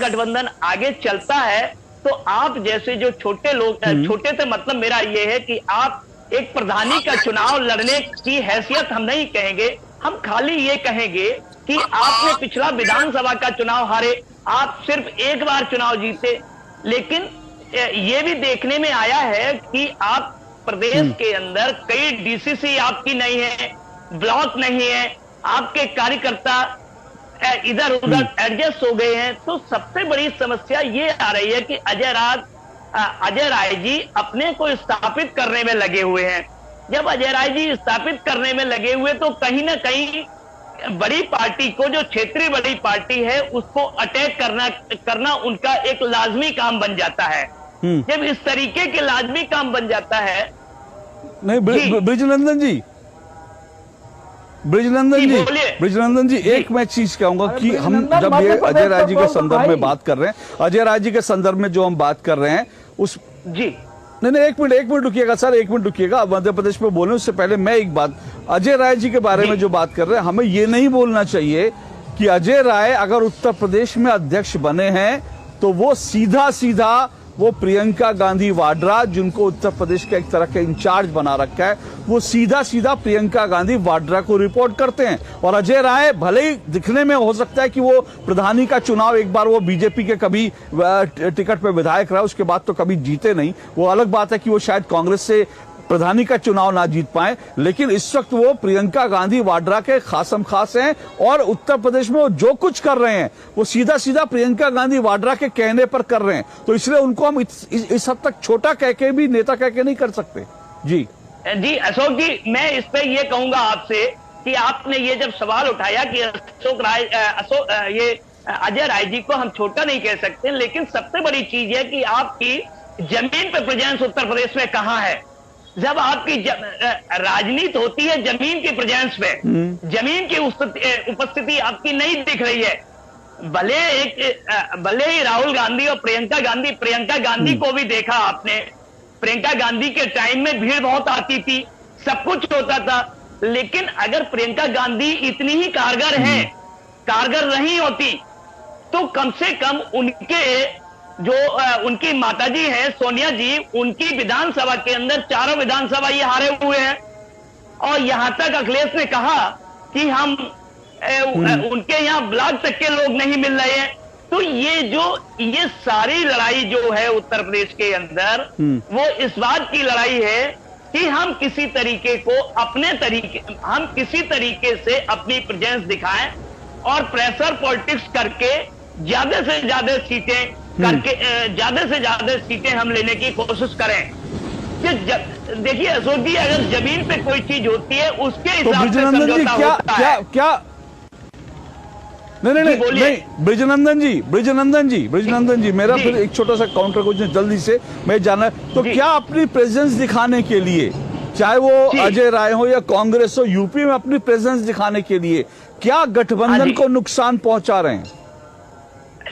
गठबंधन आगे चलता है तो आप जैसे जो छोटे लोग, छोटे से मतलब मेरा ये है कि आप एक प्रधानी का चुनाव लड़ने की हैसियत हम नहीं कहेंगे, हम खाली ये कहेंगे कि आपने पिछला विधानसभा का चुनाव हारे, आप सिर्फ एक बार चुनाव जीते, लेकिन ये भी देखने में आया है कि आप प्रदेश के अंदर कई डीसीसी आपकी नहीं है, ब्लॉक नहीं है, आपके कार्यकर्ता इधर उधर एडजस्ट हो गए हैं। तो सबसे बड़ी समस्या ये आ रही है कि अजय राय जी अपने को स्थापित करने में लगे हुए हैं। जब अजय राय जी स्थापित करने में लगे हुए तो कहीं ना कहीं बड़ी पार्टी को, जो क्षेत्रीय बड़ी पार्टी है, उसको अटैक करना उनका एक लाजमी काम बन जाता है। जब इस तरीके के लाजमी काम बन जाता है, नहीं ब्रिजनंदन जी एक मैं चीज कहूंगा कि हम जब ये अजय राय जी के संदर्भ में बात कर रहे हैं, अजय राय जी के संदर्भ में जो हम बात कर रहे हैं उस जी नहीं एक मिनट रुकिएगा सर, एक मिनट रुकिएगा। मध्य प्रदेश में बोले उससे पहले मैं एक बात, अजय राय जी के बारे में जो बात कर रहे हैं, हमें ये नहीं बोलना चाहिए कि अजय राय अगर उत्तर प्रदेश में अध्यक्ष बने हैं तो वो सीधा वो प्रियंका गांधी वाड्रा, जिनको उत्तर प्रदेश का एक तरह का इंचार्ज बना रखा है, वो सीधा प्रियंका गांधी वाड्रा को रिपोर्ट करते हैं। और अजय राय भले ही दिखने में हो सकता है कि वो प्रधानी का चुनाव एक बार वो बीजेपी के कभी टिकट पे विधायक रहा, उसके बाद तो कभी जीते नहीं, वो अलग बात है कि वो शायद कांग्रेस से प्रधानी का चुनाव ना जीत पाए, लेकिन इस वक्त वो प्रियंका गांधी वाड्रा के खासम खास हैं और उत्तर प्रदेश में वो जो कुछ कर रहे हैं वो सीधा प्रियंका गांधी वाड्रा के कहने पर कर रहे हैं। तो इसलिए उनको हम इस हद तक छोटा कह के भी, नेता कह के नहीं कर सकते। जी अशोक जी, मैं इस पे ये कहूंगा आपसे कि आपने ये जब सवाल उठाया कि ये अजय राय जी को हम छोटा नहीं कह सकते, लेकिन सबसे बड़ी चीज है कि आपकी जमीन पे प्रेजेंस उत्तर प्रदेश में कहां है। जब आपकी राजनीति होती है जमीन की प्रेजेंस में, जमीन की उपस्थिति आपकी नहीं दिख रही है। भले ही राहुल गांधी और प्रियंका गांधी को भी देखा आपने, प्रियंका गांधी के टाइम में भीड़ बहुत आती थी, सब कुछ होता था, लेकिन अगर प्रियंका गांधी इतनी ही कारगर नहीं होती तो कम से कम उनकी माताजी हैं सोनिया जी, उनकी विधानसभा के अंदर चारों विधानसभा ये हारे हुए हैं। और यहां तक अखिलेश ने कहा कि हम उनके यहां ब्लॉक तक के लोग नहीं मिल रहे हैं। तो ये सारी लड़ाई जो है उत्तर प्रदेश के अंदर, वो इस बात की लड़ाई है कि हम किसी तरीके से अपनी प्रेजेंस दिखाएं और प्रेशर पॉलिटिक्स करके ज्यादा से ज्यादा सीटें हम लेने की कोशिश करें। देखिए अशोक जी, अगर जमीन पे कोई चीज होती है उसके हिसाब से समझौता होता है। क्या नहीं ब्रिजनंदन जी मेरा फिर एक छोटा सा काउंटर क्वेश्चन जल्दी से मैं जानना, तो क्या अपनी प्रेजेंस दिखाने के लिए, चाहे वो अजय राय हो या कांग्रेस हो, यूपी में अपनी प्रेजेंस दिखाने के लिए क्या गठबंधन को नुकसान पहुंचा रहे हैं?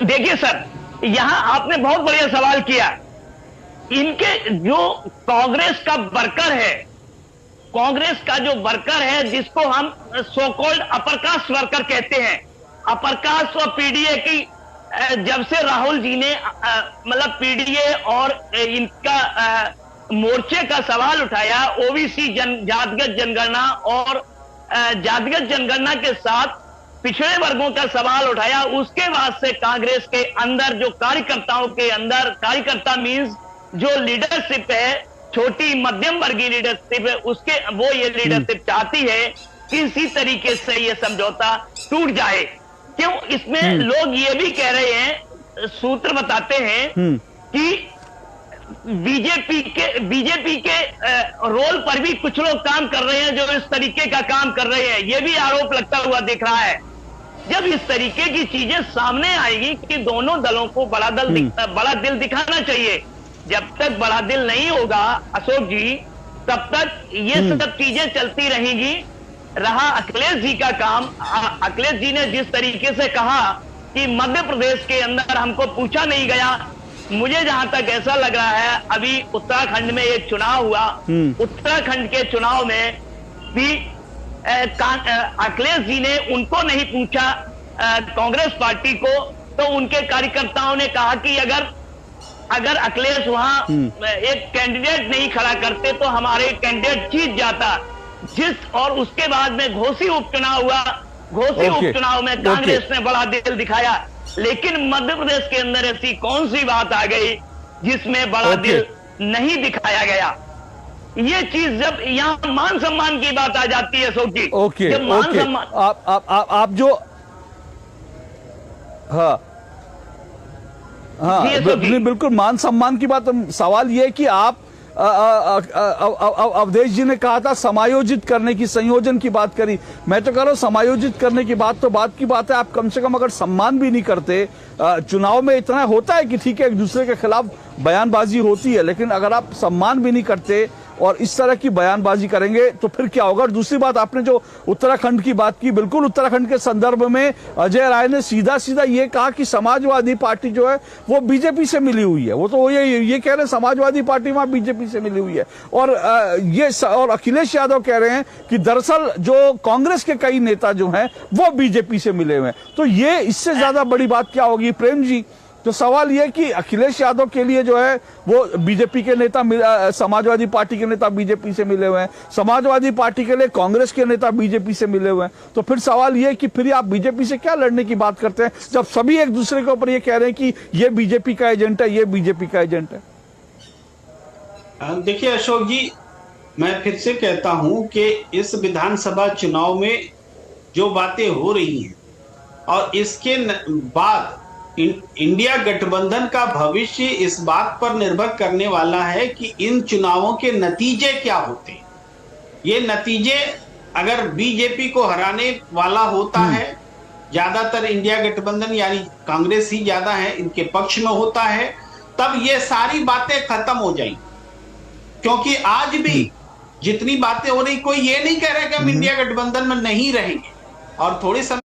देखिए सर, यहां आपने बहुत बढ़िया सवाल किया। इनके जो कांग्रेस का जो वर्कर है जिसको हम so called upper caste worker कहते हैं, अपर कास्ट और पीडीए की, जब से राहुल जी ने मतलब पीडीए और इनका मोर्चे का सवाल उठाया, ओबीसी जातिगत जनगणना और जातिगत जनगणना के साथ पिछड़े वर्गों का सवाल उठाया, उसके बाद से कांग्रेस के अंदर जो कार्यकर्ता मींस जो लीडरशिप है, छोटी मध्यम वर्गीय लीडरशिप है, वो ये लीडरशिप चाहती है कि इसी तरीके से ये समझौता टूट जाए। क्यों? इसमें लोग ये भी कह रहे हैं, सूत्र बताते हैं कि बीजेपी के रोल पर भी कुछ लोग काम कर रहे हैं जो इस तरीके का काम कर रहे हैं, ये भी आरोप लगता हुआ दिख रहा है। जब इस तरीके की चीजें सामने आएगी कि दोनों दलों को बड़ा दिल दिखाना चाहिए, जब तक बड़ा दिल नहीं होगा अशोक जी, तब तक ये सब चीजें चलती रहेंगी। रहा अखिलेश जी का काम, अखिलेश जी ने जिस तरीके से कहा कि मध्य प्रदेश के अंदर हमको पूछा नहीं गया, मुझे जहां तक ऐसा लग रहा है, अभी उत्तराखंड में एक चुनाव हुआ, उत्तराखंड के चुनाव में भी अखिलेश जी ने उनको नहीं पूछा, कांग्रेस पार्टी को तो उनके कार्यकर्ताओं ने कहा कि अगर अखिलेश वहां एक कैंडिडेट नहीं खड़ा करते तो हमारे कैंडिडेट जीत जाता। और उसके बाद में घोसी उपचुनाव हुआ। घोसी उपचुनाव में कांग्रेस ने बड़ा दिल दिखाया, लेकिन मध्य प्रदेश के अंदर ऐसी कौन सी बात आ गई जिसमें बड़ा दिल नहीं दिखाया गया। ये चीज जब यहाँ मान सम्मान की बात आ जाती है अशोक जी, जब मान सम्मान आप जो बिल्कुल मान सम्मान की बात। सवाल ये है कि आप अवधेश जी ने कहा था समायोजित करने की, संयोजन की बात करी। मैं तो कह रहा हूं समायोजित करने की बात तो बात की बात है, आप कम से कम अगर सम्मान भी नहीं करते। चुनाव में इतना होता है कि ठीक है एक दूसरे के खिलाफ बयानबाजी होती है, लेकिन अगर आप सम्मान भी नहीं करते और इस तरह की बयानबाजी करेंगे तो फिर क्या होगा। और दूसरी बात, आपने जो उत्तराखंड की बात की, बिल्कुल उत्तराखंड के संदर्भ में अजय राय ने सीधा सीधा ये कहा कि समाजवादी पार्टी जो है वो बीजेपी से मिली हुई है। वो तो ये कह रहे हैं समाजवादी पार्टी वहां बीजेपी से मिली हुई है। और अखिलेश यादव कह रहे हैं कि दरअसल जो कांग्रेस के कई नेता जो हैं वो बीजेपी से मिले हुए हैं। तो ये इससे ज्यादा बड़ी बात क्या होगी प्रेम जी। तो सवाल यह कि अखिलेश यादव के लिए जो है वो बीजेपी के नेता, समाजवादी पार्टी के नेता बीजेपी से मिले हुए हैं, समाजवादी पार्टी के लिए कांग्रेस के नेता बीजेपी से मिले हुए हैं। तो फिर सवाल यह है कि फिर आप बीजेपी से क्या लड़ने की बात करते हैं जब सभी एक दूसरे के ऊपर ये कह रहे हैं कि ये बीजेपी का एजेंट है, ये बीजेपी का एजेंट है। देखिए अशोक जी, मैं फिर से कहता हूं कि इस विधानसभा चुनाव में जो बातें हो रही हैं और इसके बाद इंडिया गठबंधन का भविष्य इस बात पर निर्भर करने वाला है कि इन चुनावों के नतीजे क्या होते हैं। ये नतीजे अगर बीजेपी को हराने वाला होता है, ज्यादातर इंडिया गठबंधन यानी कांग्रेस ही ज्यादा है इनके पक्ष में होता है, तब ये सारी बातें खत्म हो जाएंगी। क्योंकि आज भी जितनी बातें हो रही, कोई ये नहीं कह रहा कि हम इंडिया गठबंधन में नहीं रहेंगे। और थोड़ी समय